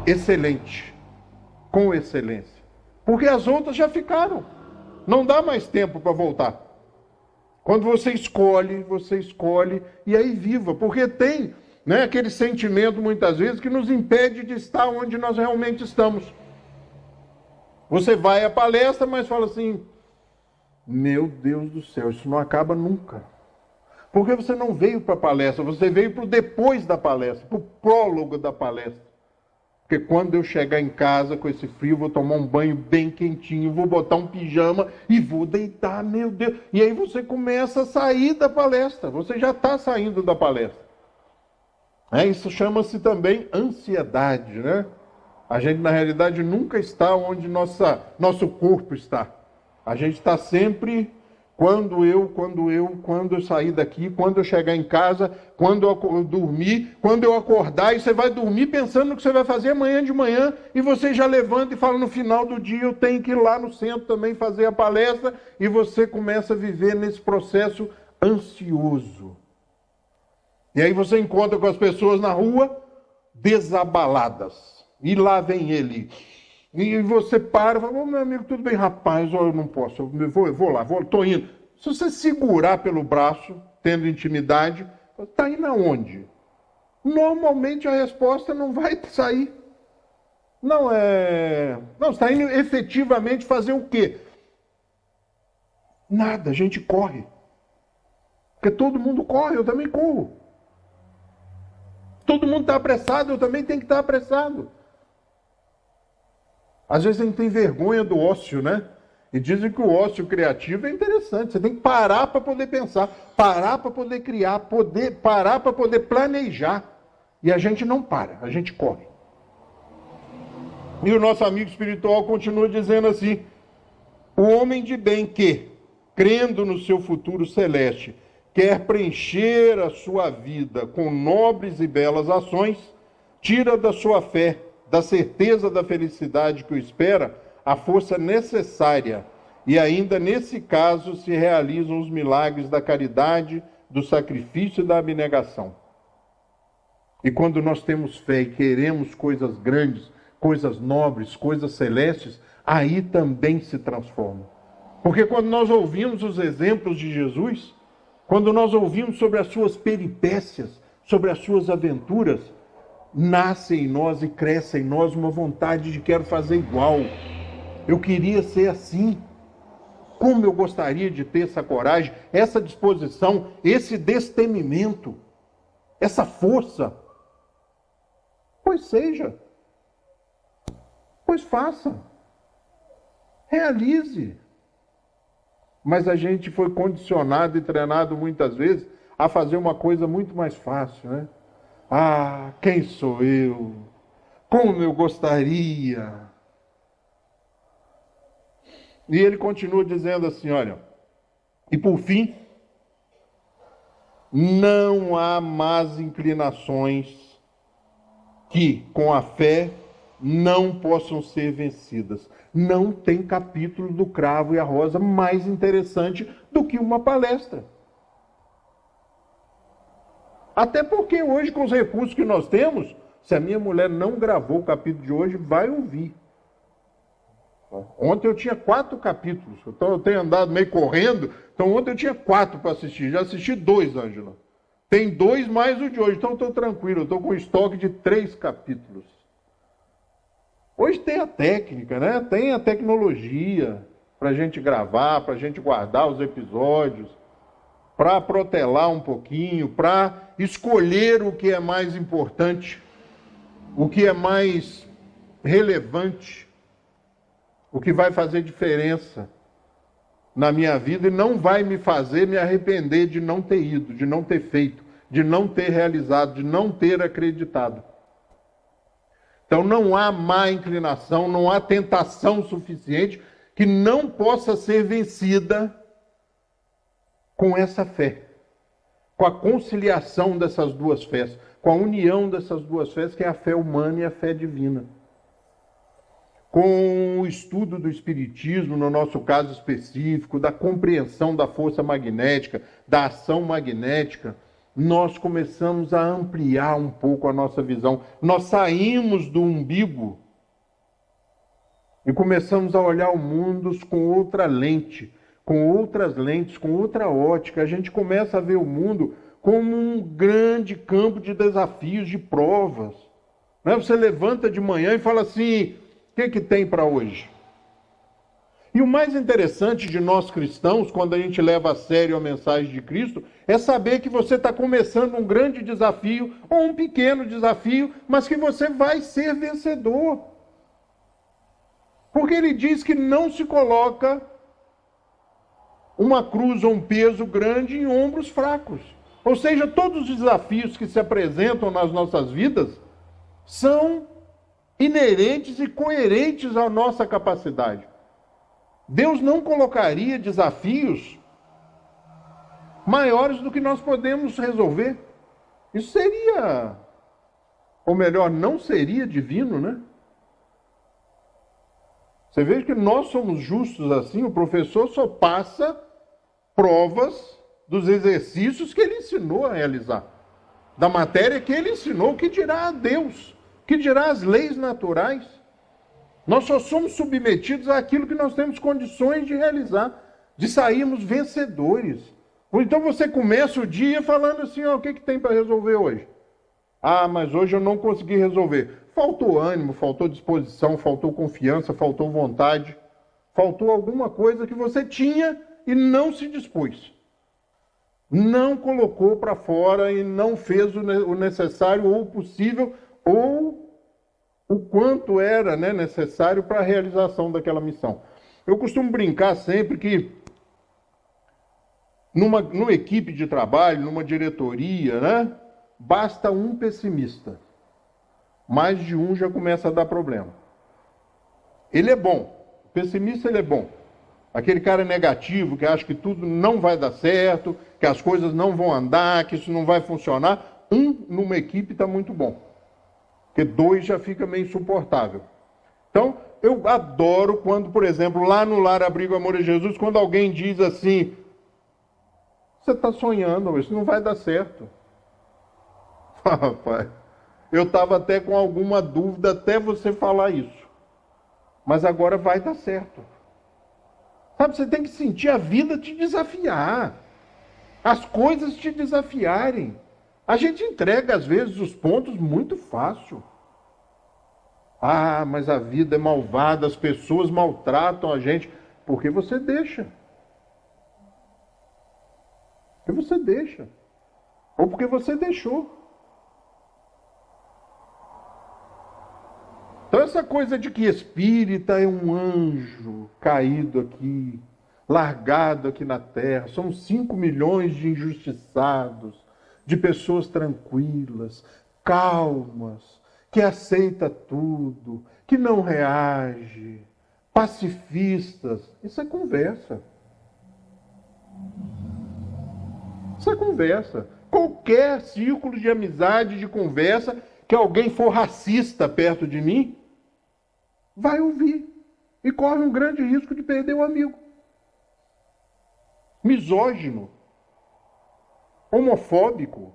excelente, com excelência. Porque as outras já ficaram. Não dá mais tempo para voltar. Quando você escolhe, e aí viva. Porque tem, né, aquele sentimento, muitas vezes, que nos impede de estar onde nós realmente estamos. Você vai à palestra, mas fala assim, meu Deus do céu, isso não acaba nunca. Porque você não veio para a palestra, você veio para o depois da palestra, para o prólogo da palestra. Porque quando eu chegar em casa com esse frio, vou tomar um banho bem quentinho, vou botar um pijama e vou deitar, meu Deus. E aí você começa a sair da palestra, você já está saindo da palestra. Isso chama-se também ansiedade, né? A gente, na realidade, nunca está onde nosso corpo está. A gente está sempre, quando eu sair daqui, quando eu chegar em casa, quando eu dormir, quando eu acordar, e você vai dormir pensando no que você vai fazer amanhã de manhã, e você já levanta e fala, no final do dia eu tenho que ir lá no centro também fazer a palestra, e você começa a viver nesse processo ansioso. E aí você encontra com as pessoas na rua, desabaladas. E lá vem ele. E você para e fala, meu amigo, tudo bem, rapaz, eu não posso, eu vou lá, estou indo. Se você segurar pelo braço, tendo intimidade, está indo aonde? Normalmente a resposta não vai sair. Não, você está indo efetivamente fazer o quê? Nada, a gente corre. Porque todo mundo corre, eu também corro. Todo mundo está apressado, eu também tenho que estar apressado. Às vezes a gente tem vergonha do ócio, né? E dizem que o ócio criativo é interessante. Você tem que parar para poder pensar, parar para poder criar, parar para poder planejar. E a gente não para, a gente corre. E o nosso amigo espiritual continua dizendo assim, o homem de bem que, crendo no seu futuro celeste, quer preencher a sua vida com nobres e belas ações, tira da sua fé, da certeza da felicidade que o espera, a força necessária. E ainda nesse caso se realizam os milagres da caridade, do sacrifício e da abnegação. E quando nós temos fé e queremos coisas grandes, coisas nobres, coisas celestes, aí também se transforma. Porque quando nós ouvimos os exemplos de Jesus, quando nós ouvimos sobre as suas peripécias, sobre as suas aventuras, nasce em nós e cresce em nós uma vontade de quero fazer igual. Eu queria ser assim. Como eu gostaria de ter essa coragem, essa disposição, esse destemimento, essa força. Pois seja. Pois faça. Realize. Mas a gente foi condicionado e treinado muitas vezes a fazer uma coisa muito mais fácil, né? Ah, quem sou eu? Como eu gostaria? E ele continua dizendo assim, olha, e por fim, não há más inclinações que, com a fé, não possam ser vencidas. Não tem capítulo do Cravo e a Rosa mais interessante do que uma palestra. Até porque hoje, com os recursos que nós temos, se a minha mulher não gravou o capítulo de hoje, vai ouvir. Ontem eu tinha 4 capítulos, então eu tenho andado meio correndo, então ontem eu tinha 4 para assistir, já assisti 2, Ângela. Tem 2 mais o de hoje, então eu estou tranquilo, eu estou com estoque de 3 capítulos. Hoje tem a técnica, né? Tem a tecnologia para a gente gravar, para a gente guardar os episódios, para protelar um pouquinho, para escolher o que é mais importante, o que é mais relevante, o que vai fazer diferença na minha vida e não vai me fazer me arrepender de não ter ido, de não ter feito, de não ter realizado, de não ter acreditado. Então não há má inclinação, não há tentação suficiente que não possa ser vencida com essa fé, com a conciliação dessas duas fés, com a união dessas duas fés, que é a fé humana e a fé divina. Com o estudo do Espiritismo, no nosso caso específico, da compreensão da força magnética, da ação magnética, nós começamos a ampliar um pouco a nossa visão. Nós saímos do umbigo e começamos a olhar o mundo com outra lente, com outras lentes, com outra ótica. A gente começa a ver o mundo como um grande campo de desafios, de provas. Você levanta de manhã e fala assim, o que tem para hoje? E o mais interessante de nós cristãos, quando a gente leva a sério a mensagem de Cristo, é saber que você está começando um grande desafio, ou um pequeno desafio, mas que você vai ser vencedor. Porque ele diz que não se coloca uma cruz ou um peso grande em ombros fracos. Ou seja, todos os desafios que se apresentam nas nossas vidas são inerentes e coerentes à nossa capacidade. Deus não colocaria desafios maiores do que nós podemos resolver. Isso seria, ou melhor, não seria divino, né? Você veja que nós somos justos assim, o professor só passa provas dos exercícios que ele ensinou a realizar, da matéria que ele ensinou, que dirá a Deus, que dirá as leis naturais. Nós só somos submetidos àquilo que nós temos condições de realizar, de sairmos vencedores. Ou então você começa o dia falando assim, o que tem para resolver hoje? Ah, mas hoje eu não consegui resolver. Faltou ânimo, faltou disposição, faltou confiança, faltou vontade, faltou alguma coisa que você tinha e não se dispôs. Não colocou para fora e não fez o necessário ou o possível ou o quanto era necessário para a realização daquela missão. Eu costumo brincar sempre que numa equipe de trabalho, numa diretoria, basta um pessimista. Mais de um já começa a dar problema. Ele é bom. O pessimista ele é bom. Aquele cara negativo que acha que tudo não vai dar certo, que as coisas não vão andar, que isso não vai funcionar. Numa equipe está muito bom. Porque 2 já fica meio insuportável. Então, eu adoro quando, por exemplo, lá no Lar Abrigo Amor a Jesus, quando alguém diz assim, você está sonhando, isso não vai dar certo. Rapaz, eu estava até com alguma dúvida até você falar isso. Mas agora vai dar certo. Sabe, você tem que sentir a vida te desafiar. As coisas te desafiarem. A gente entrega, às vezes, os pontos muito fácil. Ah, mas a vida é malvada, as pessoas maltratam a gente. Porque você deixa. Porque você deixa. Ou porque você deixou. Então essa coisa de que espírita é um anjo caído aqui, largado aqui na terra, somos 5 milhões de injustiçados, de pessoas tranquilas, calmas, que aceita tudo, que não reage, pacifistas, isso é conversa. Isso é conversa. Qualquer círculo de amizade, de conversa, que alguém for racista perto de mim, vai ouvir. E corre um grande risco de perder o amigo. Misógino. Homofóbico.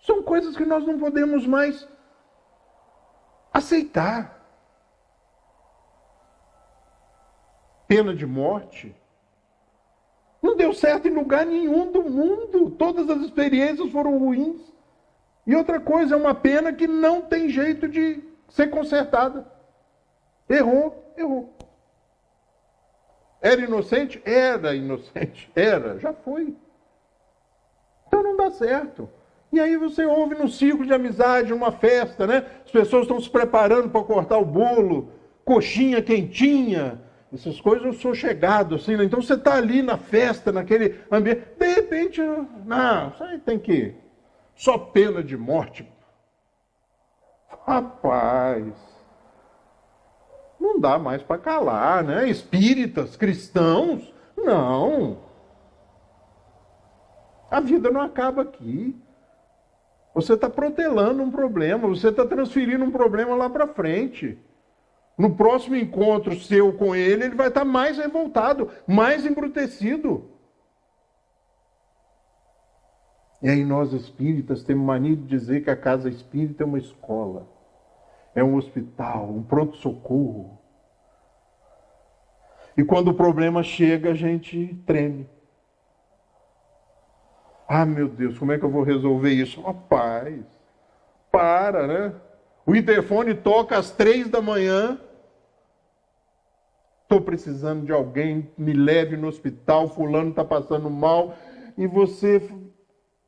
São coisas que nós não podemos mais aceitar. Pena de morte. Não deu certo em lugar nenhum do mundo. Todas as experiências foram ruins. E outra coisa, é uma pena que não tem jeito de ser consertada. Errou, errou. Era inocente? Era inocente. Era, já foi. Então não dá certo. E aí você ouve num ciclo de amizade, numa festa, né? As pessoas estão se preparando para cortar o bolo, coxinha quentinha, essas coisas eu sou chegado, assim, né? Então você está ali na festa, naquele ambiente, de repente, não, isso aí tem que... Só pena de morte. Rapaz, não dá mais para calar, né? Espíritas, cristãos, não. A vida não acaba aqui. Você está protelando um problema, você está transferindo um problema lá para frente. No próximo encontro seu com ele, ele vai estar mais revoltado, mais embrutecido. E aí nós espíritas temos mania de dizer que a casa espírita é uma escola, é um hospital, um pronto-socorro. E quando o problema chega, a gente treme. Ah, meu Deus, como é que eu vou resolver isso? Rapaz, para, né? O interfone toca às 3 da manhã. Estou precisando de alguém, me leve no hospital, fulano está passando mal. E você...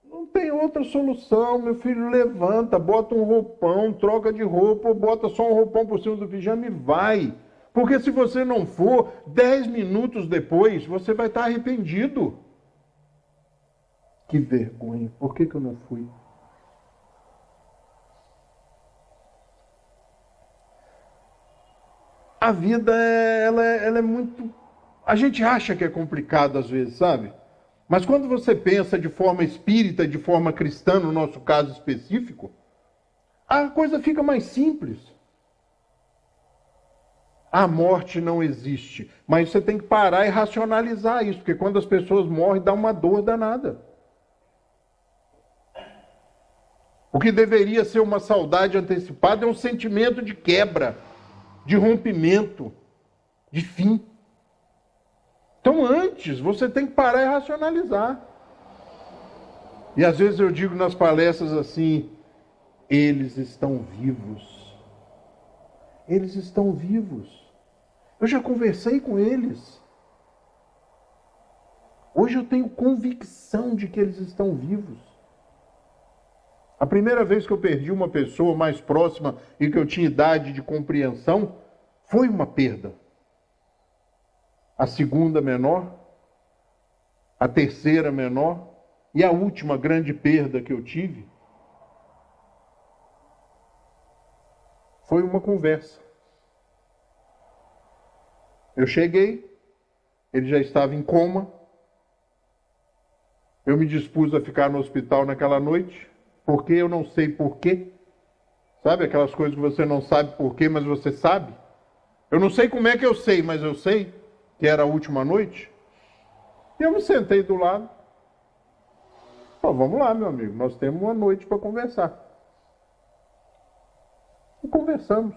Não tem outra solução, meu filho, levanta, bota um roupão, troca de roupa, ou bota só um roupão por cima do pijama e vai. Porque se você não for, 10 minutos depois, você vai estar arrependido. Que vergonha, por que eu não fui? A vida, ela é muito... A gente acha que é complicado às vezes, sabe? Mas quando você pensa de forma espírita, de forma cristã, no nosso caso específico, a coisa fica mais simples. A morte não existe, mas você tem que parar e racionalizar isso, porque quando as pessoas morrem, dá uma dor danada. O que deveria ser uma saudade antecipada é um sentimento de quebra, de rompimento, de fim. Então, antes, você tem que parar e racionalizar. E às vezes eu digo nas palestras assim, eles estão vivos. Eles estão vivos. Eu já conversei com eles. Hoje eu tenho convicção de que eles estão vivos. A primeira vez que eu perdi uma pessoa mais próxima e que eu tinha idade de compreensão, foi uma perda. A segunda menor, a terceira menor e a última grande perda que eu tive foi uma conversa. Eu cheguei, ele já estava em coma, eu me dispus a ficar no hospital naquela noite, porque eu não sei porquê. Sabe aquelas coisas que você não sabe porquê, mas você sabe? Eu não sei como é que eu sei, mas eu sei que era a última noite. E eu me sentei do lado. Pô, vamos lá, meu amigo, nós temos uma noite para conversar. E conversamos.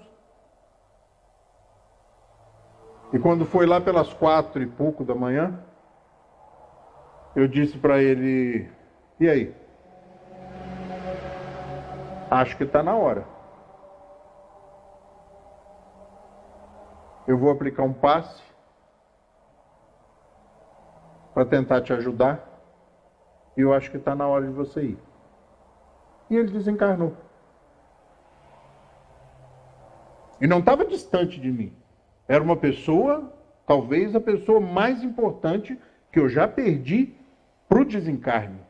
E quando foi lá pelas 4 e pouco da manhã, eu disse para ele, e aí? Acho que está na hora. Eu vou aplicar um passe para tentar te ajudar. E eu acho que está na hora de você ir. E ele desencarnou. E não estava distante de mim. Era uma pessoa, talvez a pessoa mais importante que eu já perdi para o desencarne.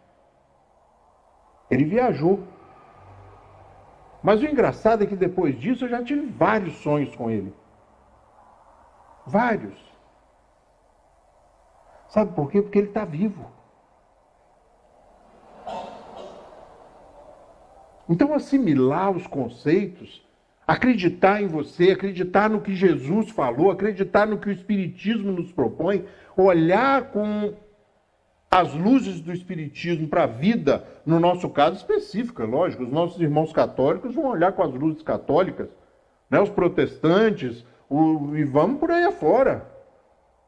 Ele viajou. Mas o engraçado é que depois disso eu já tive vários sonhos com ele. Vários. Sabe por quê? Porque ele está vivo. Então, assimilar os conceitos, acreditar em você, acreditar no que Jesus falou, acreditar no que o Espiritismo nos propõe, olhar com as luzes do Espiritismo para a vida, no nosso caso específico, é lógico, os nossos irmãos católicos vão olhar com as luzes católicas, né, os protestantes, e vamos por aí afora.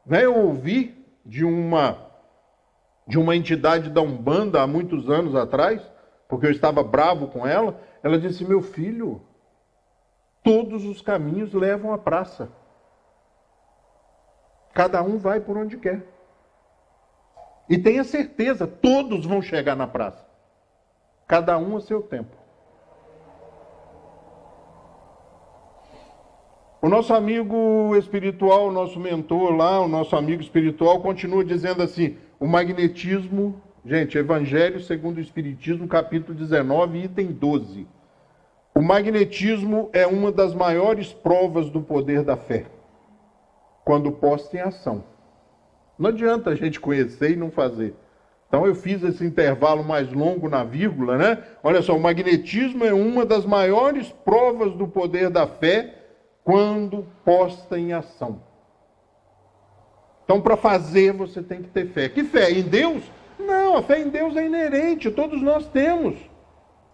Né, eu ouvi de uma entidade da Umbanda há muitos anos atrás, porque eu estava bravo com ela, ela disse, meu filho, todos os caminhos levam à praça. Cada um vai por onde quer. E tenha certeza, todos vão chegar na praça. Cada um a seu tempo. O nosso amigo espiritual, o nosso mentor lá, o nosso amigo espiritual, continua dizendo assim, o magnetismo... Gente, Evangelho segundo o Espiritismo, capítulo 19, item 12. O magnetismo é uma das maiores provas do poder da fé, quando posta em ação. Não adianta a gente conhecer e não fazer. Então eu fiz esse intervalo mais longo na vírgula, né? Olha só, o magnetismo é uma das maiores provas do poder da fé, quando posta em ação. Então, para fazer, você tem que ter fé. Que fé? Em Deus? Não, a fé em Deus é inerente, todos nós temos.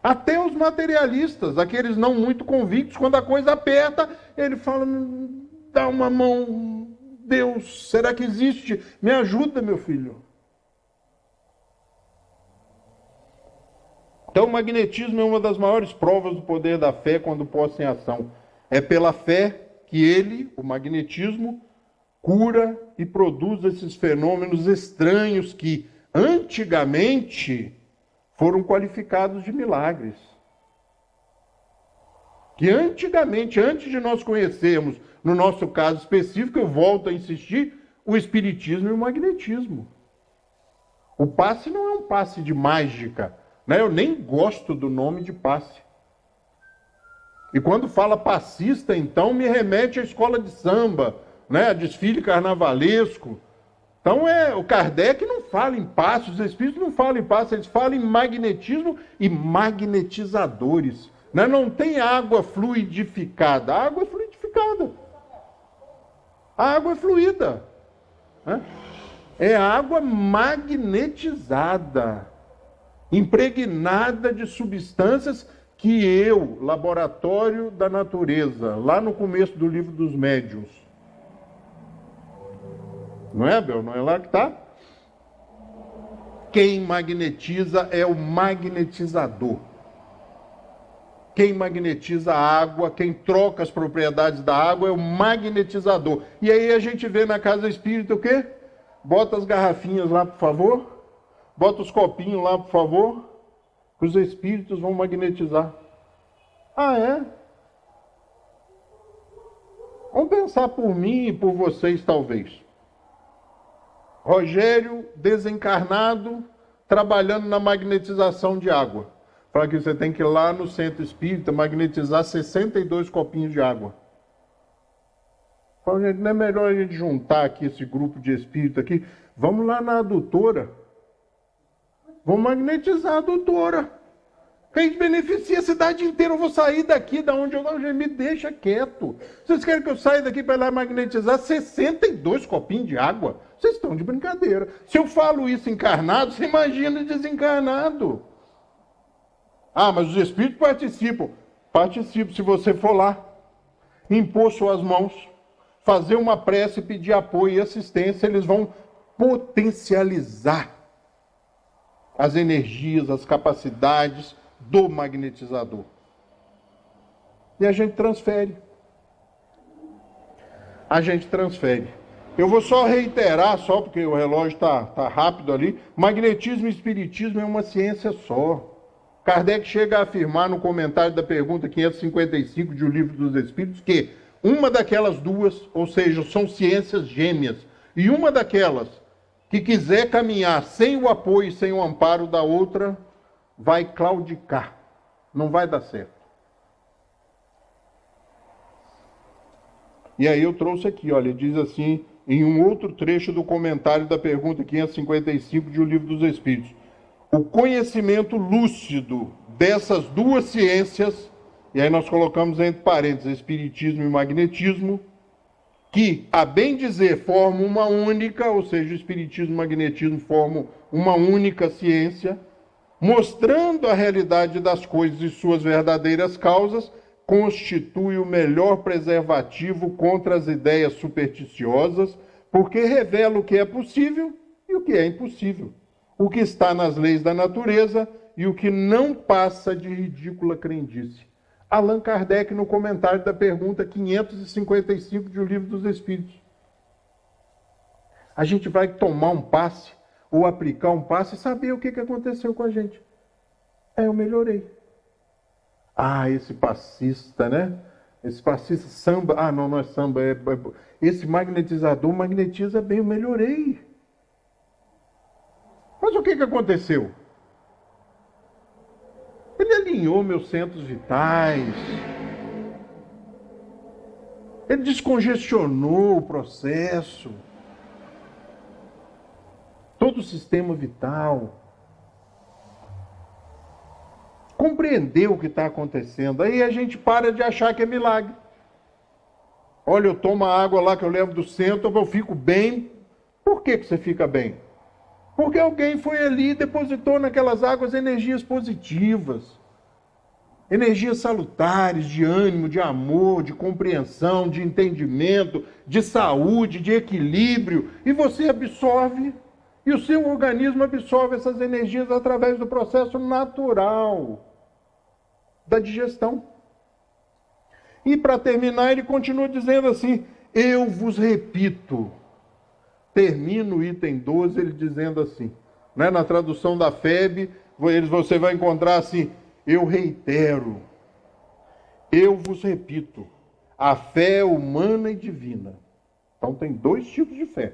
Até os materialistas, aqueles não muito convictos, quando a coisa aperta, ele fala, dá uma mão, Deus, será que existe? Me ajuda, meu filho. Então, o magnetismo é uma das maiores provas do poder da fé quando posta em ação. É pela fé que ele, o magnetismo, cura e produz esses fenômenos estranhos que, antigamente, foram qualificados de milagres. Que antigamente, antes de nós conhecermos, no nosso caso específico, eu volto a insistir, o espiritismo e o magnetismo. O passe não é um passe de mágica, né? Eu nem gosto do nome de passe. E quando fala passista, então, me remete à escola de samba, né? A desfile carnavalesco. Então, o Kardec não fala em passe, os espíritos não falam em passe, eles falam em magnetismo e magnetizadores. Né? Não tem água fluidificada, a água é fluidificada. A água é fluida. Né? É água magnetizada, impregnada de substâncias que eu, laboratório da natureza, lá no começo do livro dos médiuns, não é, Abel? Não é lá que está? Quem magnetiza é o magnetizador. Quem magnetiza a água, quem troca as propriedades da água é o magnetizador. E aí a gente vê na casa espírita o quê? Bota as garrafinhas lá, por favor. Bota os copinhos lá, por favor. Que os espíritos vão magnetizar. Ah, é? Vamos pensar por mim e por vocês, talvez. Rogério, desencarnado, trabalhando na magnetização de água. Fala que você tem que ir lá no centro espírita magnetizar 62 copinhos de água. Fala, gente, não é melhor a gente juntar aqui esse grupo de espírito aqui? Vamos lá na adutora. Vou magnetizar a doutora. A gente beneficia a cidade inteira. Eu vou sair daqui, da onde eu não, me deixa quieto. Vocês querem que eu saia daqui para ir lá magnetizar 62 copinhos de água? Vocês estão de brincadeira. Se eu falo isso encarnado, você imagina desencarnado. Ah, mas os espíritos participam. Participam se você for lá, impor suas mãos, fazer uma prece, pedir apoio e assistência, eles vão potencializar as energias, as capacidades do magnetizador. E a gente transfere. A gente transfere. Eu vou só reiterar, só porque o relógio está rápido ali, magnetismo e espiritismo é uma ciência só. Kardec chega a afirmar no comentário da pergunta 555 de O Livro dos Espíritos que uma daquelas duas, ou seja, são ciências gêmeas, e uma daquelas que quiser caminhar sem o apoio e sem o amparo da outra, vai claudicar, não vai dar certo. E aí eu trouxe aqui, olha, diz assim, em um outro trecho do comentário da pergunta 555 de O Livro dos Espíritos, o conhecimento lúcido dessas duas ciências, e aí nós colocamos entre parênteses espiritismo e magnetismo, que, a bem dizer, formam uma única, ou seja, o espiritismo e o magnetismo formam uma única ciência, mostrando a realidade das coisas e suas verdadeiras causas, constitui o melhor preservativo contra as ideias supersticiosas, porque revela o que é possível e o que é impossível, o que está nas leis da natureza e o que não passa de ridícula crendice. Allan Kardec, no comentário da pergunta 555 de O Livro dos Espíritos. A gente vai tomar um passe, ou aplicar um passe, e saber o que aconteceu com a gente. Eu melhorei. Ah, esse passista, né? Esse passista samba. Ah, não é samba. Esse magnetizador magnetiza bem, eu melhorei. Mas o que aconteceu? Ele alinhou meus centros vitais. Ele descongestionou o processo. Todo o sistema vital. Compreendeu o que está acontecendo. Aí a gente para de achar que é milagre. Olha, eu tomo a água lá que eu levo do centro, eu fico bem. Por que você fica bem? Porque alguém foi ali e depositou naquelas águas energias positivas. Energias salutares, de ânimo, de amor, de compreensão, de entendimento, de saúde, de equilíbrio. E você absorve, e o seu organismo absorve essas energias através do processo natural da digestão. E para terminar, ele continua dizendo assim, eu vos repito. Termina o item 12, ele dizendo assim, né? Na tradução da FEB, você vai encontrar assim, eu reitero, eu vos repito, a fé é humana e divina. Então tem dois tipos de fé.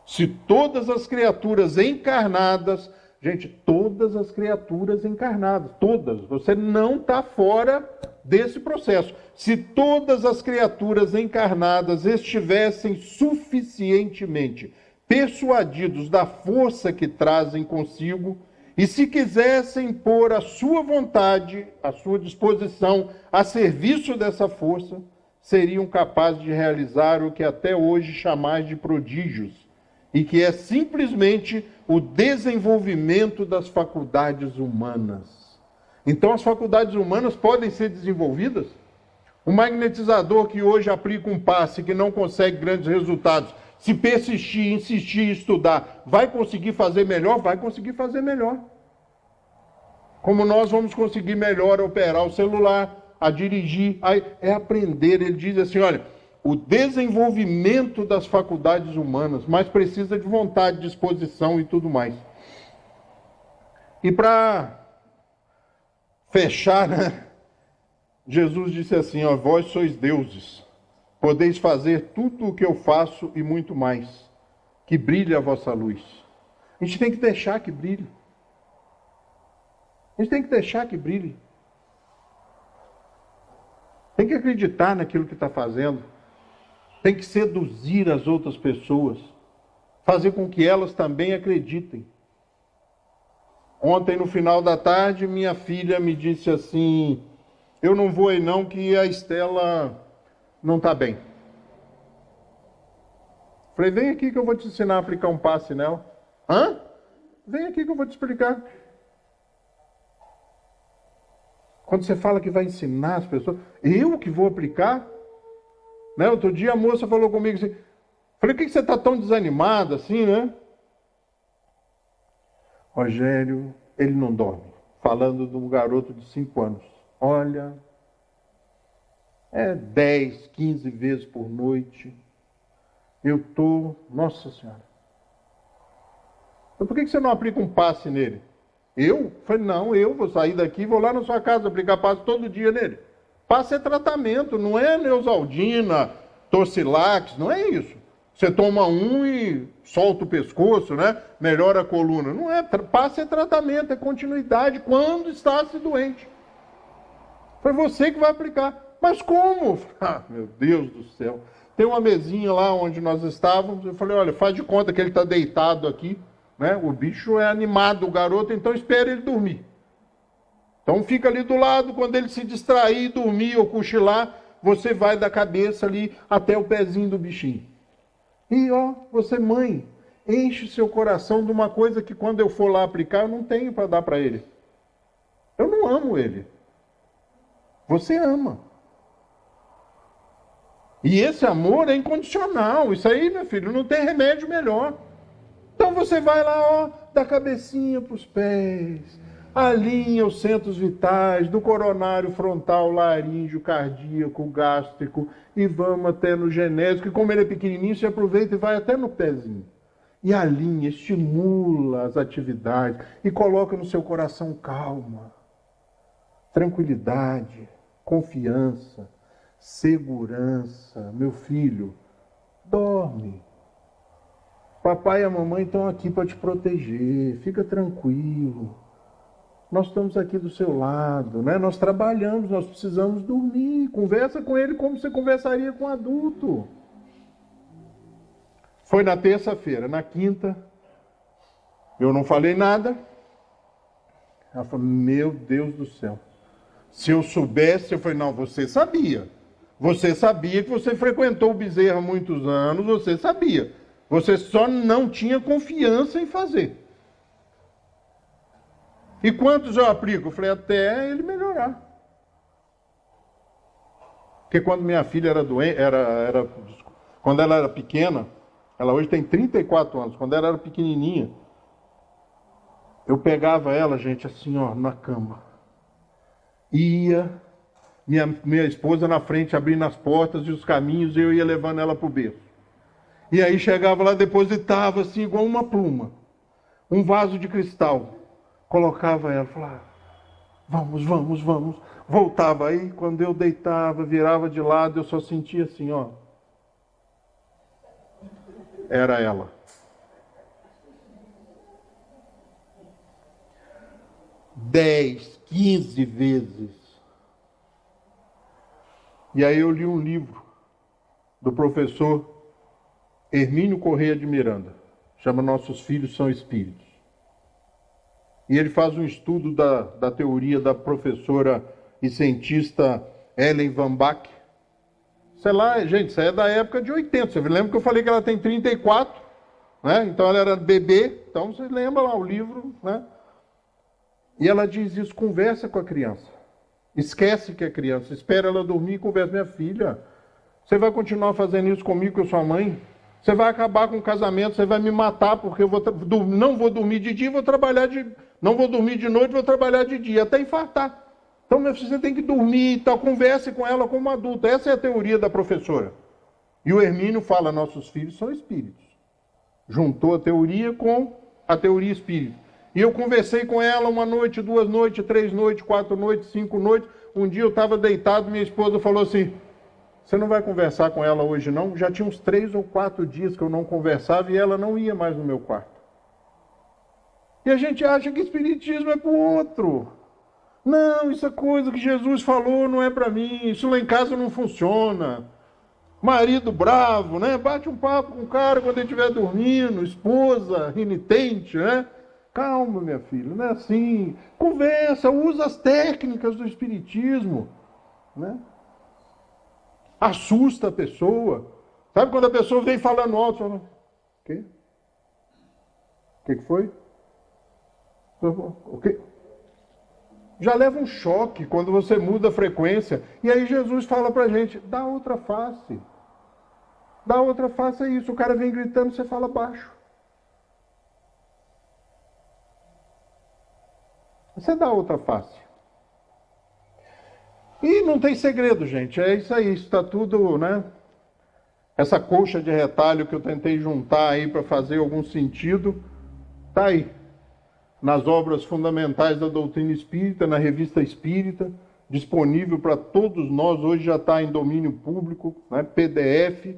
Se todas as criaturas encarnadas, gente, todas as criaturas encarnadas, todas, você não está fora desse processo. Se todas as criaturas encarnadas estivessem suficientemente persuadidos da força que trazem consigo, e se quisessem pôr a sua vontade, a sua disposição a serviço dessa força, seriam capazes de realizar o que até hoje chamais de prodígios, e que é simplesmente o desenvolvimento das faculdades humanas. Então as faculdades humanas podem ser desenvolvidas? O magnetizador que hoje aplica um passe que não consegue grandes resultados, se persistir, insistir e estudar, vai conseguir fazer melhor? Vai conseguir fazer melhor. Como nós vamos conseguir melhor operar o celular, a dirigir, é aprender. Ele diz assim, olha, o desenvolvimento das faculdades humanas, mas precisa de vontade, disposição e tudo mais. E para fechar, né? Jesus disse assim, ó, vós sois deuses, podeis fazer tudo o que eu faço e muito mais, que brilhe a vossa luz. A gente tem que deixar que brilhe. A gente tem que deixar que brilhe. Tem que acreditar naquilo que está fazendo. Tem que seduzir as outras pessoas. Fazer com que elas também acreditem. Ontem, no final da tarde, minha filha me disse assim, eu não vou aí não, que a Estela não está bem. Falei, vem aqui que eu vou te ensinar a aplicar um passe nela. Hã? Vem aqui que eu vou te explicar. Quando você fala que vai ensinar as pessoas, eu que vou aplicar? Né? Outro dia a moça falou comigo assim, falei, por que você está tão desanimado assim, né? Rogério, ele não dorme. Falando de um garoto de 5 anos. Olha, 10, 15 vezes por noite. Nossa Senhora. Por que você não aplica um passe nele? Eu? Falei, não, eu vou sair daqui e vou lá na sua casa aplicar passe todo dia nele. Passe é tratamento, não é Neosaldina, Torcilax, não é isso. Você toma um e solta o pescoço, né? Melhora a coluna. Não é, passe é tratamento, é continuidade quando está-se doente. Foi você que vai aplicar. Mas como? Ah, meu Deus do céu. Tem uma mesinha lá onde nós estávamos, eu falei, olha, faz de conta que ele está deitado aqui, né? O bicho é animado, o garoto, então espere ele dormir. Então fica ali do lado, quando ele se distrair, dormir ou cochilar, você vai da cabeça ali até o pezinho do bichinho. E você mãe, enche seu coração de uma coisa que quando eu for lá aplicar, eu não tenho para dar para ele. Eu não amo ele. Você ama. E esse amor é incondicional. Isso aí, meu filho, não tem remédio melhor. Então você vai lá, da cabecinha para os pés, alinha os centros vitais, do coronário frontal, laríngeo, cardíaco, gástrico, e vamos até no genésico. E como ele é pequenininho, você aproveita e vai até no pezinho. E alinha, estimula as atividades e coloca no seu coração calma, tranquilidade, confiança, segurança. Meu filho, dorme. Papai e a mamãe estão aqui para te proteger. Fica tranquilo. Nós estamos aqui do seu lado, né? Nós trabalhamos, nós precisamos dormir. Conversa com ele como você conversaria com um adulto. Foi na terça-feira. Na quinta, eu não falei nada. Ela falou, meu Deus do céu. Se eu soubesse, eu falei, não, você sabia. Você sabia que você frequentou o Bezerra há muitos anos, você sabia. Você só não tinha confiança em fazer. E quantos eu aplico? Eu falei, até ele melhorar. Porque quando minha filha era doente, quando ela era pequena, ela hoje tem 34 anos, quando ela era pequenininha, eu pegava ela, gente, assim, na cama. Ia, minha esposa na frente, abrindo as portas e os caminhos, e eu ia levando ela para o berço. E aí chegava lá, depositava assim, igual uma pluma, um vaso de cristal. Colocava ela, falava, vamos. Voltava aí, quando eu deitava, virava de lado, eu só sentia assim, Era ela. Dez, 15 vezes. E aí eu li um livro do professor Hermínio Correia de Miranda. Chama Nossos Filhos São Espíritos. E ele faz um estudo da teoria da professora e cientista Ellen Van Bach. Sei lá, gente, isso aí é da época de 80. Você lembra que eu falei que ela tem 34? Né? Então ela era bebê. Então você lembra lá o livro, né? E ela diz isso, conversa com a criança. Esquece que é criança, espera ela dormir e conversa. Minha filha, você vai continuar fazendo isso comigo, com a sua mãe? Você vai acabar com o casamento, você vai me matar, porque eu não vou dormir de dia, não vou dormir de noite, vou trabalhar de dia, até infartar. Então, meu filho, você tem que dormir e tal, converse com ela como adulta. Essa é a teoria da professora. E o Hermínio fala, nossos filhos são espíritos. Juntou a teoria com a teoria espírita. E eu conversei com ela 1 noite, 2 noites, 3 noites, 4 noites, 5 noites. Um dia eu estava deitado, minha esposa falou assim, você não vai conversar com ela hoje não? Já tinha uns 3 ou 4 dias que eu não conversava e ela não ia mais no meu quarto. E a gente acha que espiritismo é para o outro. Não, isso é coisa que Jesus falou, não é para mim. Isso lá em casa não funciona. Marido bravo, né? Bate um papo com o cara quando ele estiver dormindo. Esposa renitente, né? Calma, minha filha, não é assim. Conversa, usa as técnicas do Espiritismo, né? Assusta a pessoa. Sabe quando a pessoa vem falando alto, fala, o quê? O que foi? O quê? Já leva um choque quando você muda a frequência. E aí Jesus fala pra gente, dá outra face. Dá outra face, é isso. O cara vem gritando, você fala baixo. Você dá outra face. E não tem segredo, gente. É isso aí. Isso está tudo, né? Essa colcha de retalho que eu tentei juntar aí para fazer algum sentido, está aí. Nas obras fundamentais da doutrina espírita, na revista espírita, disponível para todos nós. Hoje já está em domínio público, né? PDF,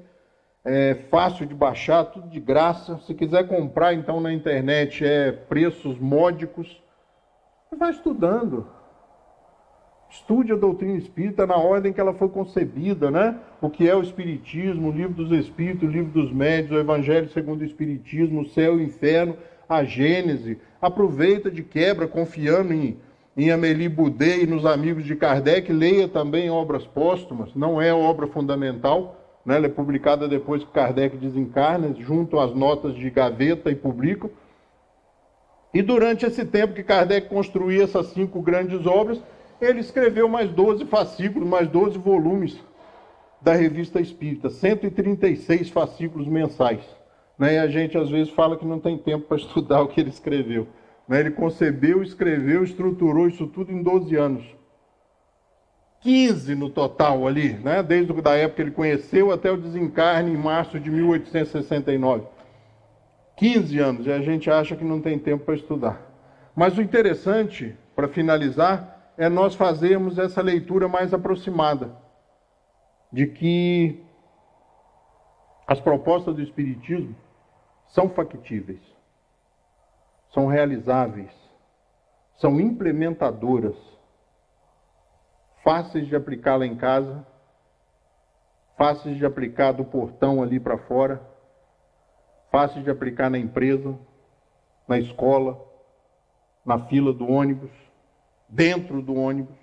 é fácil de baixar, tudo de graça. Se quiser comprar, então, na internet, preços módicos. Vai estudando. Estude a doutrina espírita na ordem que ela foi concebida, né? O que é o Espiritismo, o Livro dos Espíritos, o Livro dos Médiuns, o Evangelho segundo o Espiritismo, o Céu e o Inferno, a Gênese. Aproveita de quebra, confiando em Amélie Boudet e nos amigos de Kardec. Leia também obras póstumas, não é obra fundamental, né? Ela é publicada depois que Kardec desencarna, junto às notas de gaveta e publica. E durante esse tempo que Kardec construía essas 5 grandes obras, ele escreveu mais 12 fascículos, mais 12 volumes da Revista Espírita, 136 fascículos mensais. Né? E a gente às vezes fala que não tem tempo para estudar o que ele escreveu. Né? Ele concebeu, escreveu, estruturou isso tudo em 12 anos. 15 no total ali, né? Desde a época que ele conheceu até o desencarne em março de 1869. 15 anos, e a gente acha que não tem tempo para estudar. Mas o interessante, para finalizar, é nós fazermos essa leitura mais aproximada, de que as propostas do Espiritismo são factíveis, são realizáveis, são implementadoras, fáceis de aplicar lá em casa, fáceis de aplicar do portão ali para fora, fácil de aplicar na empresa, na escola, na fila do ônibus, dentro do ônibus,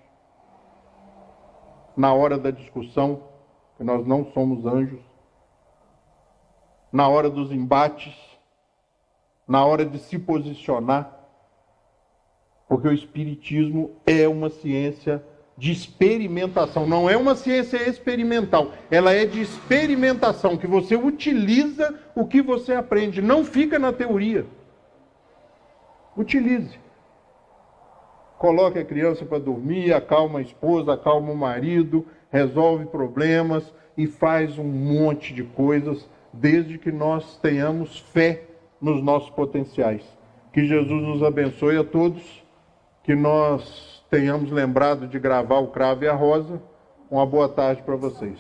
na hora da discussão, que nós não somos anjos, na hora dos embates, na hora de se posicionar, porque o Espiritismo é uma ciência de experimentação, não é uma ciência experimental, ela é de experimentação, que você utiliza o que você aprende, não fica na teoria. Utilize. Coloque a criança para dormir, acalma a esposa, acalma o marido, resolve problemas e faz um monte de coisas, desde que nós tenhamos fé nos nossos potenciais. Que Jesus nos abençoe a todos, que nós tenhamos lembrado de gravar o cravo e a rosa. Uma boa tarde para vocês.